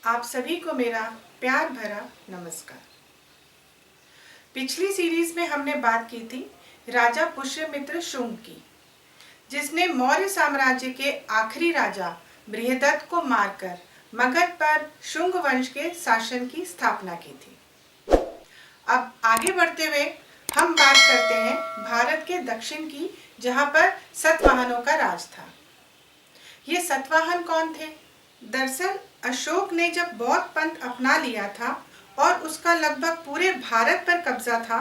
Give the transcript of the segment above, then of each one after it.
आप सभी को मेरा प्यार भरा नमस्कार। पिछली सीरीज में हमने बात की थी राजा पुष्यमित्र शुंग की, जिसने मौर्य साम्राज्य के आखिरी राजा बृहदत्त को मारकर मगध पर शुंग वंश के शासन की स्थापना की थी। अब आगे बढ़ते हुए हम बात करते हैं भारत के दक्षिण की, जहां पर सतवाहनों का राज था। ये सतवाहन कौन थे? दरअसल अशोक ने जब बौद्ध पंथ अपना लिया था और उसका लगभग पूरे भारत पर कब्जा था,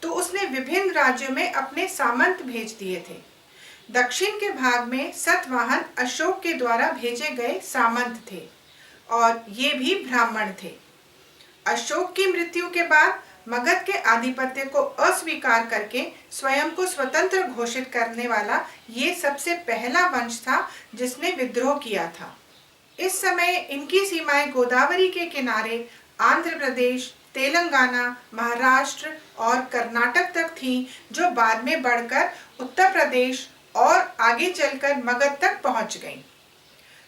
तो उसने विभिन्न राज्यों में अपने सामंत भेज दिए थे। दक्षिण के भाग में सतवाहन अशोक के द्वारा भेजे गए सामंत थे और ये भी ब्राह्मण थे। अशोक की मृत्यु के बाद मगध के आधिपत्य को अस्वीकार करके स्वयं को स्वतंत्र घोषित करने वाला ये सबसे पहला वंश था जिसने विद्रोह किया था। इस समय इनकी सीमाएं गोदावरी के किनारे आंध्र प्रदेश, तेलंगाना, महाराष्ट्र और कर्नाटक तक थीं, जो बाद में बढ़कर उत्तर प्रदेश और आगे चलकर मगध तक पहुंच गईं।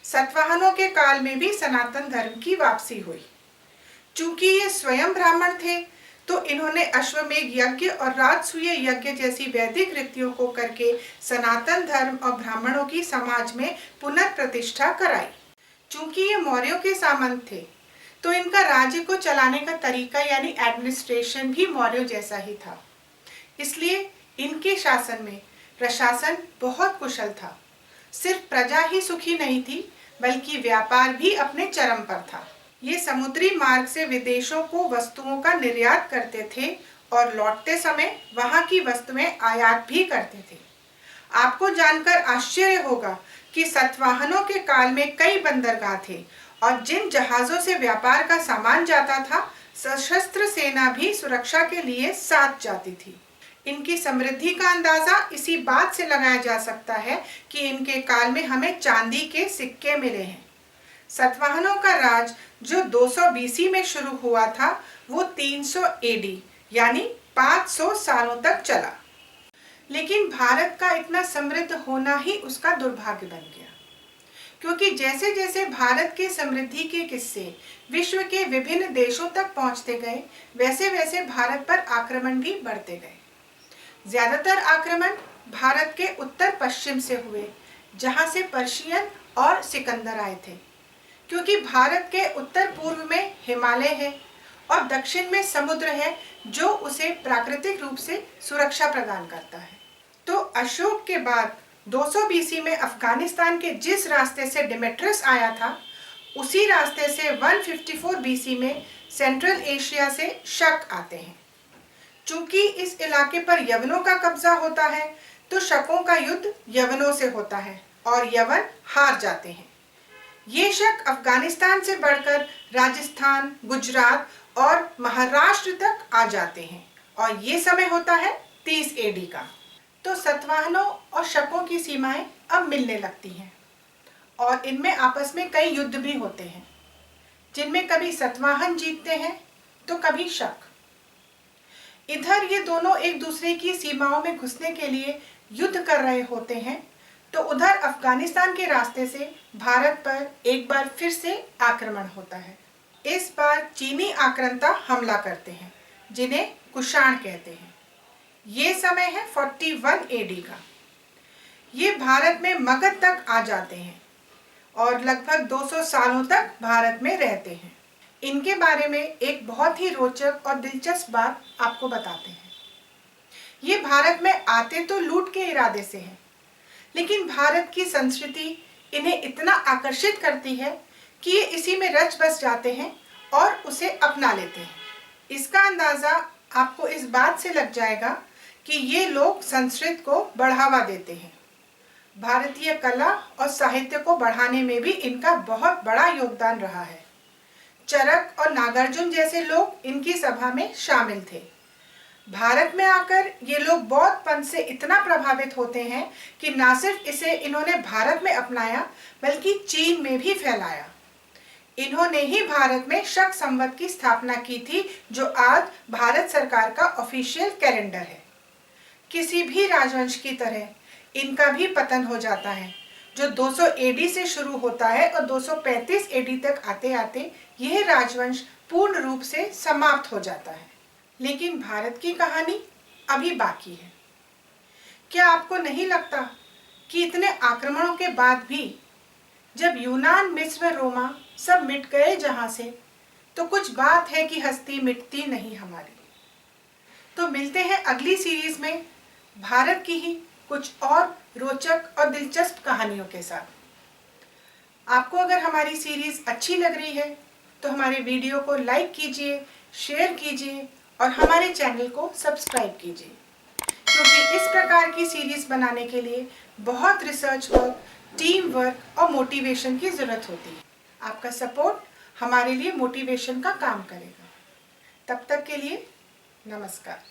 सतवाहनों के काल में भी सनातन धर्म की वापसी हुई। चूंकि ये स्वयं ब्राह्मण थे, तो इन्होंने अश्वमेध यज्ञ और राजसूय यज्ञ जैसी वैदिक रीतियों को करके सनातन धर्म और ब्राह्मणों की समाज में पुनर्प्रतिष्ठा कराई। चूंकि ये मौर्यों के सामंत थे, तो इनका राज्य को चलाने का तरीका यानी एडमिनिस्ट्रेशन भी मौर्यों जैसा ही था। इसलिए इनके शासन में प्रशासन बहुत कुशल था। सिर्फ प्रजा ही सुखी नहीं थी, बल्कि व्यापार भी अपने चरम पर था। ये समुद्री मार्ग से विदेशों को वस्तुओं का निर्यात करते थे और लौटते समय वहां की वस्तुएं आयात भी करते थे। आपको जानकर आश्चर्य होगा कि सतवाहनों के काल में कई बंदरगाह थे और जिन जहाजों से व्यापार का सामान जाता था, सशस्त्र सेना भी सुरक्षा के लिए साथ जाती थी। इनकी समृद्धि का अंदाजा इसी बात से लगाया जा सकता है कि इनके काल में हमें चांदी के सिक्के मिले हैं। सतवाहनों का राज जो 200 बीसी में शुरू हुआ था, वो 300 एडी यानी 500 सालों तक चला। लेकिन भारत का इतना समृद्ध होना ही उसका दुर्भाग्य बन गया, क्योंकि जैसे जैसे भारत के समृद्धि के किस्से विश्व के विभिन्न देशों तक पहुंचते गए, वैसे वैसे भारत पर आक्रमण भी बढ़ते गए। ज्यादातर आक्रमण भारत के उत्तर पश्चिम से हुए, जहां से पर्शियन और सिकंदर आए थे। क्योंकि भारत के उत्तर पूर्व में हिमालय है और दक्षिण में समुद्र है, जो उसे प्राकृतिक रूप से सुरक्षा प्रदान करता है। तो अशोक के बाद 200 बीसी में अफगानिस्तान के जिस रास्ते से डिमेट्रियस आया था, उसी रास्ते से 154 बीसी में सेंट्रल एशिया से शक आते हैं। चूंकि इस इलाके पर यवनों का कब्जा होता है, तो शकों का युद्ध यवनों से होता है और यवन हार जाते हैं। ये शक अफगानिस्तान से बढ़कर राजस्थान, गुजरात और महाराष्ट्र तक आ जाते हैं और ये समय होता है 30 एडी का। तो सतवाहनों और शकों की सीमाएं अब मिलने लगती हैं और इनमें आपस में कई युद्ध भी होते हैं, जिनमें कभी सतवाहन जीतते हैं तो कभी शक। इधर ये दोनों एक दूसरे की सीमाओं में घुसने के लिए युद्ध कर रहे होते हैं, तो उधर अफगानिस्तान के रास्ते से भारत पर एक बार फिर से आक्रमण होता है। इस बार चीनी आक्रांता हमला करते हैं, जिन्हें कुषाण कहते हैं। ये समय है 41 एडी का। ये भारत में मगध तक आ जाते हैं और लगभग 200 सालों तक भारत में रहते हैं। इनके बारे में एक बहुत ही रोचक और दिलचस्प बात आपको बताते हैं। ये भारत में आते तो लूट के इरादे से हैं, लेकिन भारत की संस्कृति इन्हें इतना आकर्षित करती है कि ये इसी में रच बस जाते हैं और उसे अपना लेते हैं। इसका अंदाजा आपको इस बात से लग जाएगा कि ये लोग संस्कृत को बढ़ावा देते हैं। भारतीय कला और साहित्य को बढ़ाने में भी इनका बहुत बड़ा योगदान रहा है। चरक और नागार्जुन जैसे लोग इनकी सभा में शामिल थे। भारत में आकर ये लोग बौद्ध पंथ से इतना प्रभावित होते हैं कि न सिर्फ इसे इन्होंने भारत में अपनाया, बल्कि चीन में भी फैलाया। इन्होंने ही भारत में शक संवत की स्थापना की थी, जो आज भारत सरकार का ऑफिशियल कैलेंडर है। किसी भी राजवंश की तरह इनका भी पतन हो जाता है, जो 200 एडी से शुरू होता है और 235 एडी तक आते आते यह राजवंश पूर्ण रूप से समाप्त हो जाता है। लेकिन भारत की कहानी अभी बाकी है। क्या आपको नहीं लगता कि इतने आक्रमणों के बाद भी जब यूनान, मिस्र, रोमा सब मिट गए जहां से, तो कुछ बात है कि हस्ती मिटती नहीं हमारी। तो मिलते हैं अगली सीरीज में भारत की ही कुछ और रोचक और दिलचस्प कहानियों के साथ। आपको अगर हमारी सीरीज अच्छी लग रही है तो हमारे वीडियो को लाइक कीजिए, शेयर कीजिए और हमारे चैनल को सब्सक्राइब कीजिए, क्योंकि इस प्रकार की सीरीज बनाने के लिए बहुत रिसर्च वर्क, टीम वर्क और मोटिवेशन की ज़रूरत होती है। आपका सपोर्ट हमारे लिए मोटिवेशन का काम करेगा। तब तक के लिए नमस्कार।